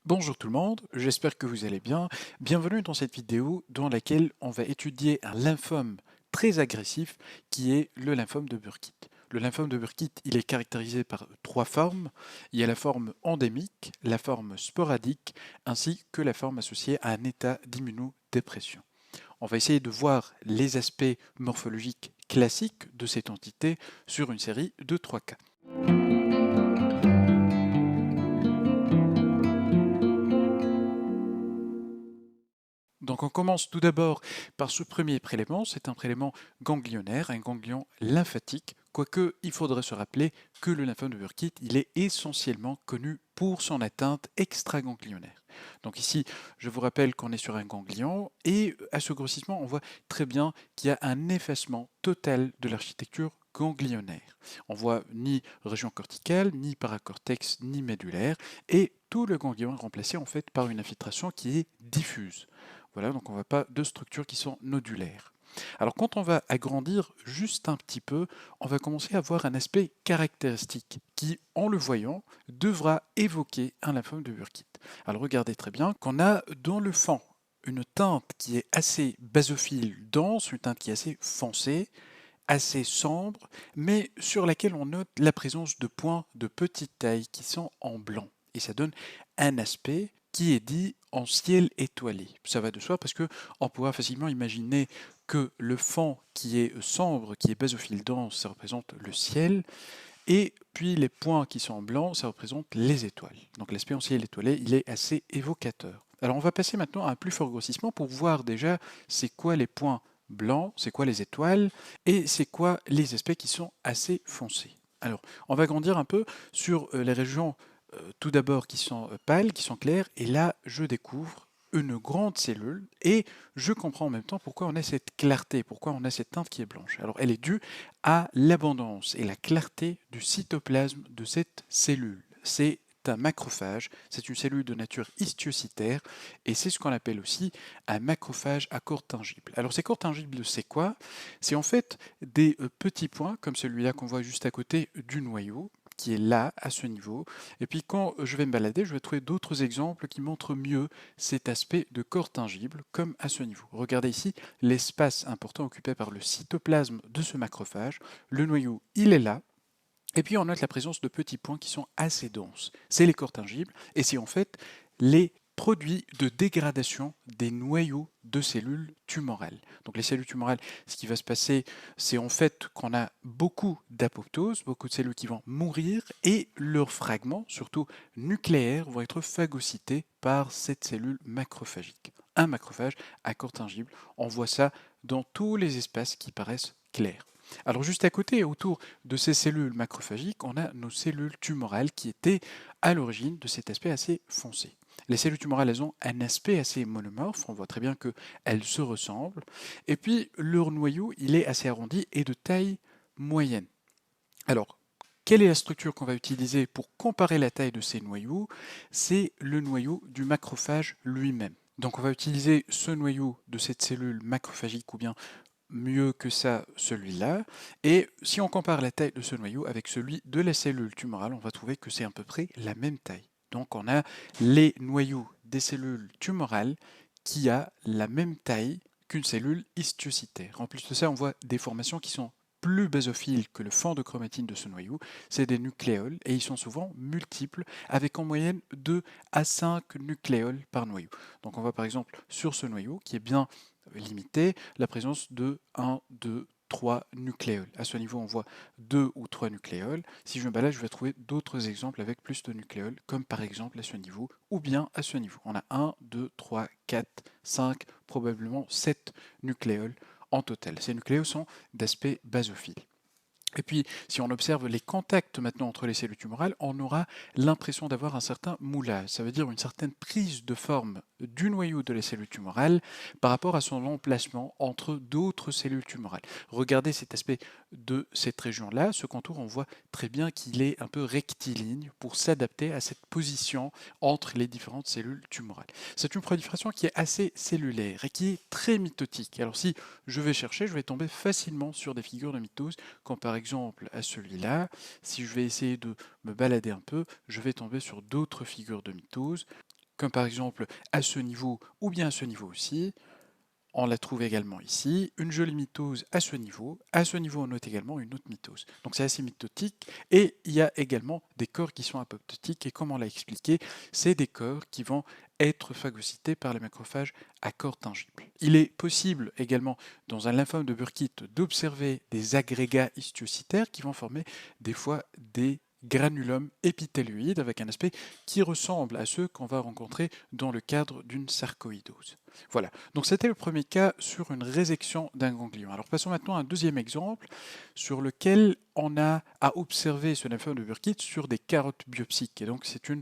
Bonjour tout le monde, j'espère que vous allez bien. Bienvenue dans cette vidéo dans laquelle on va étudier un lymphome très agressif qui est le lymphome de Burkitt. Le lymphome de Burkitt, il est caractérisé par trois formes. Il y a la forme endémique, la forme sporadique, ainsi que la forme associée à un état d'immunodépression. On va essayer de voir les aspects morphologiques classiques de cette entité sur une série de trois cas. Donc on commence tout d'abord par ce premier prélèvement, c'est un prélèvement ganglionnaire, un ganglion lymphatique, quoique il faudrait se rappeler que le lymphome de Burkitt, il est essentiellement connu pour son atteinte extraganglionnaire. Donc ici, je vous rappelle qu'on est sur un ganglion et à ce grossissement, on voit très bien qu'il y a un effacement total de l'architecture ganglionnaire. On voit ni région corticale, ni paracortex, ni médulaire, et tout le ganglion est remplacé en fait par une infiltration qui est diffuse. Voilà, donc on ne voit pas de structures qui sont nodulaires. Alors quand on va agrandir juste un petit peu, on va commencer à voir un aspect caractéristique qui, en le voyant, devra évoquer un lymphome de Burkitt. Alors regardez très bien qu'on a dans le fond une teinte qui est assez basophile dense, une teinte qui est assez foncée, assez sombre, mais sur laquelle on note la présence de points de petite taille qui sont en blanc. Et ça donne un aspect qui est dit en ciel étoilé. Ça va de soi parce que on pourra facilement imaginer que le fond qui est sombre, qui est basophile dense, ça représente le ciel, et puis les points qui sont en blanc, ça représente les étoiles. Donc l'aspect en ciel étoilé, il est assez évocateur. Alors on va passer maintenant à un plus fort grossissement pour voir déjà c'est quoi les points blancs, c'est quoi les étoiles, et c'est quoi les aspects qui sont assez foncés. Alors on va grandir un peu sur les régions tout d'abord qui sont pâles, qui sont claires, et là je découvre une grande cellule et je comprends en même temps pourquoi on a cette clarté, pourquoi on a cette teinte qui est blanche. Alors elle est due à l'abondance et la clarté du cytoplasme de cette cellule. C'est un macrophage, c'est une cellule de nature histiocytaire et c'est ce qu'on appelle aussi un macrophage à corps tangible. Alors ces corps tangibles, c'est quoi? C'est en fait des petits points comme celui-là qu'on voit juste à côté du noyau qui est là, à ce niveau. Et puis quand je vais me balader, je vais trouver d'autres exemples qui montrent mieux cet aspect de corps tangible, comme à ce niveau. Regardez ici l'espace important occupé par le cytoplasme de ce macrophage. Le noyau, il est là. Et puis on note la présence de petits points qui sont assez denses. C'est les corps tangibles et c'est en fait les produits de dégradation des noyaux de cellules tumorales. Donc les cellules tumorales, ce qui va se passer, c'est en fait qu'on a beaucoup d'apoptose, beaucoup de cellules qui vont mourir et leurs fragments, surtout nucléaires, vont être phagocytés par cette cellule macrophagique. Un macrophage à corps tangible, on voit ça dans tous les espaces qui paraissent clairs. Alors juste à côté, autour de ces cellules macrophagiques, on a nos cellules tumorales qui étaient à l'origine de cet aspect assez foncé. Les cellules tumorales, elles ont un aspect assez monomorphe, on voit très bien qu'elles se ressemblent, et puis leur noyau, il est assez arrondi et de taille moyenne. Alors, quelle est la structure qu'on va utiliser pour comparer la taille de ces noyaux? C'est le noyau du macrophage lui-même. Donc on va utiliser ce noyau de cette cellule macrophagique ou bien mieux que ça celui-là. Et si on compare la taille de ce noyau avec celui de la cellule tumorale, on va trouver que c'est à peu près la même taille. Donc on a les noyaux des cellules tumorales qui a la même taille qu'une cellule histiocytaire. En plus de ça, on voit des formations qui sont plus basophiles que le fond de chromatine de ce noyau, c'est des nucléoles et ils sont souvent multiples avec en moyenne 2 à 5 nucléoles par noyau. Donc on voit par exemple sur ce noyau qui est bien limité la présence de 1, 2, 3 nucléoles. À ce niveau, on voit 2 ou 3 nucléoles. Si je me balade, je vais trouver d'autres exemples avec plus de nucléoles, comme par exemple à ce niveau, ou bien à ce niveau. On a 1, 2, 3, 4, 5, probablement 7 nucléoles en total. Ces nucléoles sont d'aspect basophile. Et puis, si on observe les contacts maintenant entre les cellules tumorales, on aura l'impression d'avoir un certain moulage. Ça veut dire une certaine prise de forme du noyau de la cellule tumorale par rapport à son emplacement entre d'autres cellules tumorales. Regardez cet aspect de cette région-là. Ce contour, on voit très bien qu'il est un peu rectiligne pour s'adapter à cette position entre les différentes cellules tumorales. C'est une prolifération qui est assez cellulaire et qui est très mitotique. Alors si je vais chercher, je vais tomber facilement sur des figures de mitose comme par exemple à celui-là. Si je vais essayer de me balader un peu, je vais tomber sur d'autres figures de mitose. comme par exemple à ce niveau ou bien à ce niveau aussi. On la trouve également ici, une jolie mitose à ce niveau. À ce niveau, on note également une autre mitose. Donc c'est assez mitotique. Et il y a également des corps qui sont apoptotiques. Et comme on l'a expliqué, c'est des corps qui vont être phagocytés par les macrophages à corps tangibles. Il est possible également, dans un lymphome de Burkitt, d'observer des agrégats histiocytaires qui vont former des fois des granulome épithéloïde avec un aspect qui ressemble à ceux qu'on va rencontrer dans le cadre d'une sarcoïdose. Voilà, donc c'était le premier cas sur une résection d'un ganglion. Alors passons maintenant à un deuxième exemple sur lequel on a à observer ce lymphome de Burkitt sur des carottes biopsiques. Et donc c'est une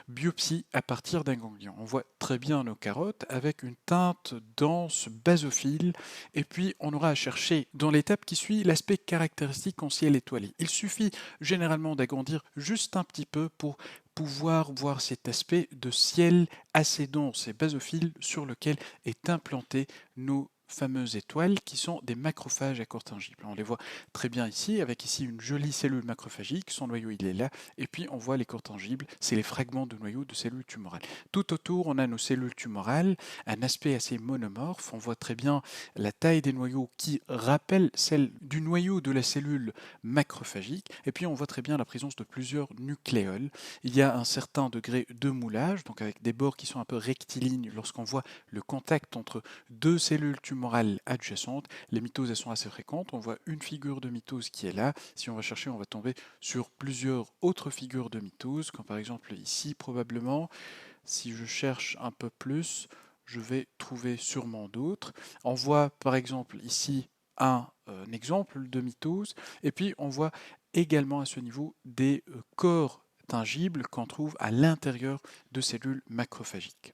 biopsie à partir d'un ganglion. On voit très bien nos carottes avec une teinte dense basophile et puis on aura à chercher dans l'étape qui suit l'aspect caractéristique en ciel étoilé. Il suffit généralement d'agrandir juste un petit peu pour pouvoir voir cet aspect de ciel assez dense et basophile sur lequel est implanté nos fameuses étoiles qui sont des macrophages à corps tangible. On les voit très bien ici, avec ici une jolie cellule macrophagique, son noyau il est là, et puis on voit les corps tangibles, c'est les fragments de noyau de cellules tumorales. Tout autour, on a nos cellules tumorales, un aspect assez monomorphe, on voit très bien la taille des noyaux qui rappelle celle du noyau de la cellule macrophagique, et puis on voit très bien la présence de plusieurs nucléoles. Il y a un certain degré de moulage, donc avec des bords qui sont un peu rectilignes lorsqu'on voit le contact entre deux cellules tumorales adjacentes. Les mitoses elles sont assez fréquentes, on voit une figure de mitose qui est là. Si on va chercher, on va tomber sur plusieurs autres figures de mitose, comme par exemple ici probablement. Si je cherche un peu plus, je vais trouver sûrement d'autres. On voit par exemple ici un exemple de mitose, et puis on voit également à ce niveau des corps tangibles qu'on trouve à l'intérieur de cellules macrophagiques.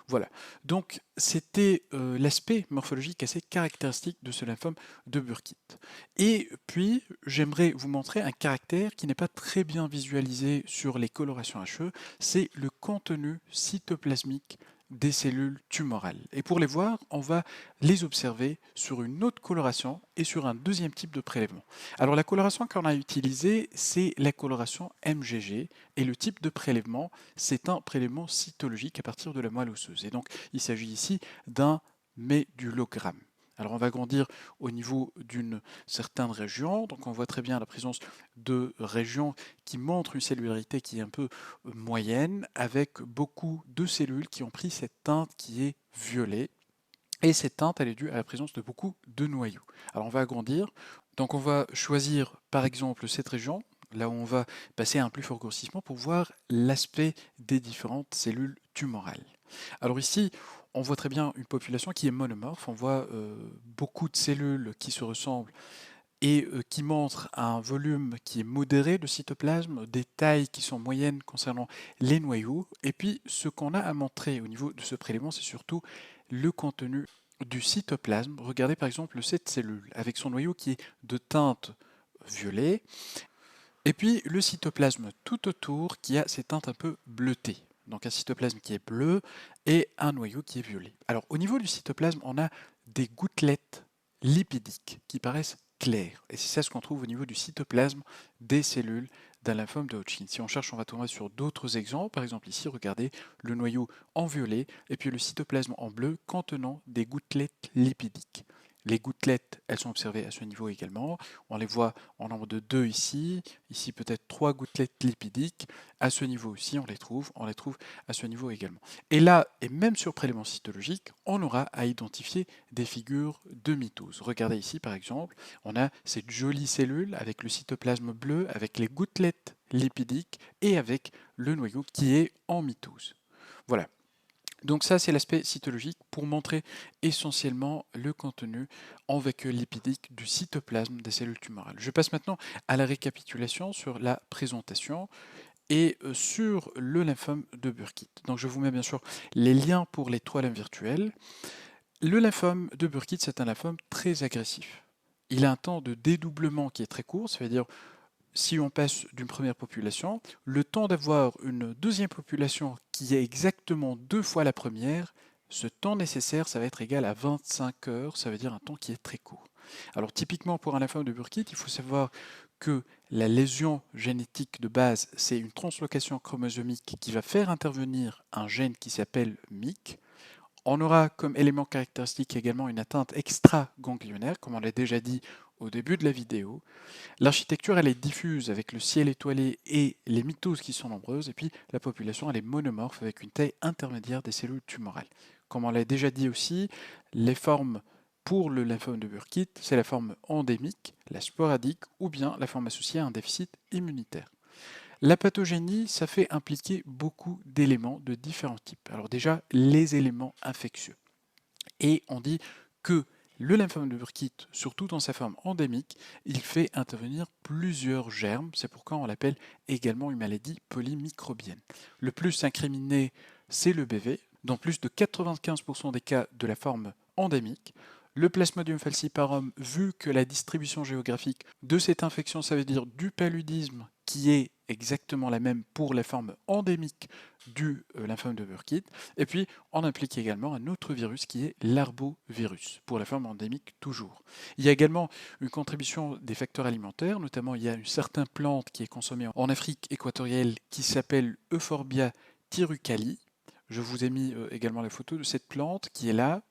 Voilà, donc c'était l'aspect morphologique assez caractéristique de ce lymphome de Burkitt. Et puis, j'aimerais vous montrer un caractère qui n'est pas très bien visualisé sur les colorations HE, c'est le contenu cytoplasmique des cellules tumorales. Et pour les voir, on va les observer sur une autre coloration et sur un deuxième type de prélèvement. Alors la coloration qu'on a utilisée, c'est la coloration MGG, et le type de prélèvement, c'est un prélèvement cytologique à partir de la moelle osseuse. Et donc, il s'agit ici d'un médulogramme. Alors, on va grandir au niveau d'une certaine région. Donc, on voit très bien la présence de régions qui montrent une cellularité qui est un peu moyenne, avec beaucoup de cellules qui ont pris cette teinte qui est violet. Et cette teinte, elle est due à la présence de beaucoup de noyaux. Alors, on va agrandir. Donc, on va choisir, par exemple, cette région, là où on va passer à un plus fort grossissement pour voir l'aspect des différentes cellules tumorales. Alors ici, on voit très bien une population qui est monomorphe, on voit beaucoup de cellules qui se ressemblent et qui montrent un volume qui est modéré de cytoplasme, des tailles qui sont moyennes concernant les noyaux, et puis ce qu'on a à montrer au niveau de ce prélèvement, c'est surtout le contenu du cytoplasme. Regardez par exemple cette cellule avec son noyau qui est de teinte violet, et puis le cytoplasme tout autour qui a ces teintes un peu bleutées. Donc un cytoplasme qui est bleu et un noyau qui est violet. Alors au niveau du cytoplasme, on a des gouttelettes lipidiques qui paraissent claires. Et c'est ça ce qu'on trouve au niveau du cytoplasme des cellules d'un lymphome de Hodgkin. Si on cherche, on va tomber sur d'autres exemples. Par exemple ici, regardez le noyau en violet et puis le cytoplasme en bleu contenant des gouttelettes lipidiques. Les gouttelettes, elles sont observées à ce niveau également. On les voit en nombre de 2 ici, ici peut-être 3 gouttelettes lipidiques. À ce niveau aussi, on les trouve à ce niveau également. Et là, et même sur prélèvement cytologique, on aura à identifier des figures de mitose. Regardez ici par exemple, on a cette jolie cellule avec le cytoplasme bleu, avec les gouttelettes lipidiques et avec le noyau qui est en mitose. Voilà. Donc ça, c'est l'aspect cytologique pour montrer essentiellement le contenu en vacuole lipidique du cytoplasme des cellules tumorales. Je passe maintenant à la récapitulation sur la présentation et sur le lymphome de Burkitt. Donc je vous mets bien sûr les liens pour les 3 limbes virtuels. Le lymphome de Burkitt, c'est un lymphome très agressif. Il a un temps de dédoublement qui est très court, ça veut dire si on passe d'une première population, le temps d'avoir une deuxième population qui est exactement 2 fois la première, ce temps nécessaire, ça va être égal à 25 heures, ça veut dire un temps qui est très court. Alors typiquement pour un lymphome de Burkitt, il faut savoir que la lésion génétique de base, c'est une translocation chromosomique qui va faire intervenir un gène qui s'appelle MYC. On aura comme élément caractéristique également une atteinte extra-ganglionnaire, comme on l'a déjà dit au début de la vidéo. L'architecture, elle est diffuse avec le ciel étoilé et les mitoses qui sont nombreuses, et puis la population, elle est monomorphe avec une taille intermédiaire des cellules tumorales. Comme on l'a déjà dit aussi, les formes pour le lymphome de Burkitt, c'est la forme endémique, la sporadique, ou bien la forme associée à un déficit immunitaire. La pathogénie, ça fait impliquer beaucoup d'éléments de différents types. Alors déjà, les éléments infectieux. Et on dit que le lymphome de Burkitt, surtout dans sa forme endémique, il fait intervenir plusieurs germes. C'est pourquoi on l'appelle également une maladie polymicrobienne. Le plus incriminé, c'est le BV, dans plus de 95% des cas de la forme endémique. Le Plasmodium falciparum, vu que la distribution géographique de cette infection, ça veut dire du paludisme, qui est exactement la même pour la forme endémique du lymphome de Burkitt. Et puis, on implique également un autre virus qui est l'arbovirus, pour la forme endémique toujours. Il y a également une contribution des facteurs alimentaires, notamment il y a une certaine plante qui est consommée en Afrique équatoriale qui s'appelle Euphorbia tirucali. Je vous ai mis également la photo de cette plante qui est là.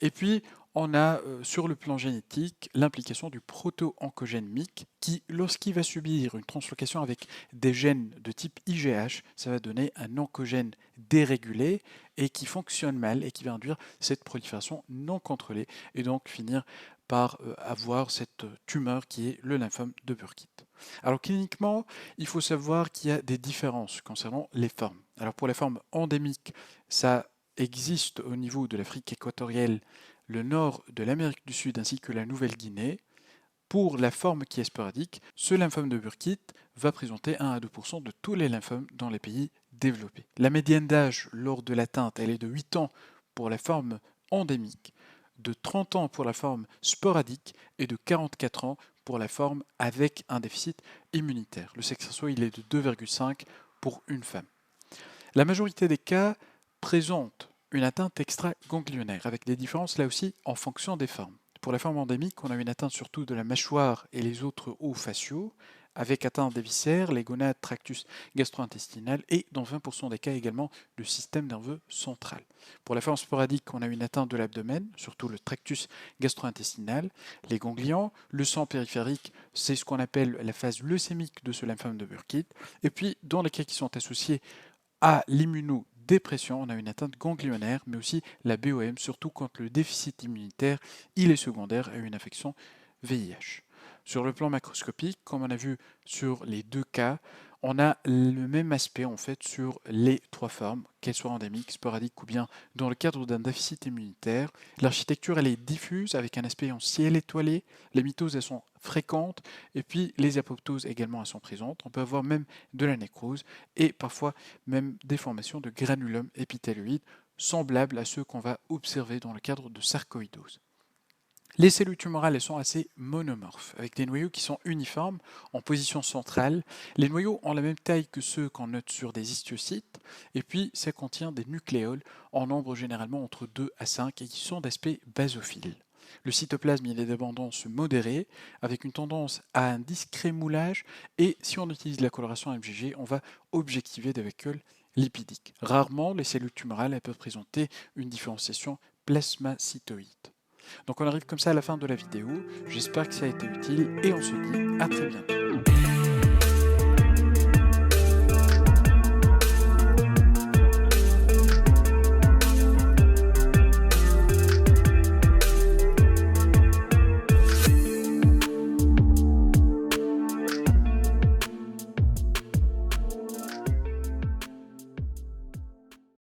Et puis, on a sur le plan génétique l'implication du proto-oncogène MYC qui, lorsqu'il va subir une translocation avec des gènes de type IGH, ça va donner un oncogène dérégulé et qui fonctionne mal et qui va induire cette prolifération non contrôlée et donc finir par avoir cette tumeur qui est le lymphome de Burkitt. Alors cliniquement, il faut savoir qu'il y a des différences concernant les formes. Alors pour les formes endémiques, ça existe au niveau de l'Afrique équatoriale, le nord de l'Amérique du Sud ainsi que la Nouvelle-Guinée. Pour la forme qui est sporadique, ce lymphome de Burkitt va présenter 1 à 2% de tous les lymphomes dans les pays développés. La médiane d'âge lors de l'atteinte, elle est de 8 ans pour la forme endémique, de 30 ans pour la forme sporadique et de 44 ans pour la forme avec un déficit immunitaire. Le sexe ratio, il est de 2,5 pour une femme. La majorité des cas présentent une atteinte extra-ganglionnaire, avec des différences là aussi en fonction des formes. Pour la forme endémique, on a une atteinte surtout de la mâchoire et les autres os faciaux, avec atteinte des viscères, les gonades, tractus gastro-intestinal et, dans 20% des cas également, le système nerveux central. Pour la forme sporadique, on a une atteinte de l'abdomen, surtout le tractus gastro-intestinal, les ganglions, le sang périphérique, c'est ce qu'on appelle la phase leucémique de ce lymphome de Burkitt, et puis dans les cas qui sont associés à l'immunodépression, on a une atteinte ganglionnaire, mais aussi la BOM, surtout quand le déficit immunitaire il est secondaire à une infection VIH. Sur le plan macroscopique, comme on a vu sur les deux cas, on a le même aspect en fait sur les trois formes, qu'elles soient endémiques, sporadiques ou bien dans le cadre d'un déficit immunitaire. L'architecture elle est diffuse avec un aspect en ciel étoilé, les mitoses elles sont fréquentes et puis les apoptoses également elles sont présentes. On peut avoir même de la nécrose et parfois même des formations de granulome épithéloïde semblables à ceux qu'on va observer dans le cadre de sarcoïdose. Les cellules tumorales elles sont assez monomorphes, avec des noyaux qui sont uniformes en position centrale. Les noyaux ont la même taille que ceux qu'on note sur des histiocytes, et puis ça contient des nucléoles en nombre généralement entre 2 à 5 et qui sont d'aspect basophile. Le cytoplasme il est d'abondance modérée, avec une tendance à un discret moulage, et si on utilise la coloration MGG, on va objectiver des vacuoles lipidiques. Rarement, les cellules tumorales elles peuvent présenter une différenciation plasmacytoïde. Donc on arrive comme ça à la fin de la vidéo, j'espère que ça a été utile et on se dit à très bientôt.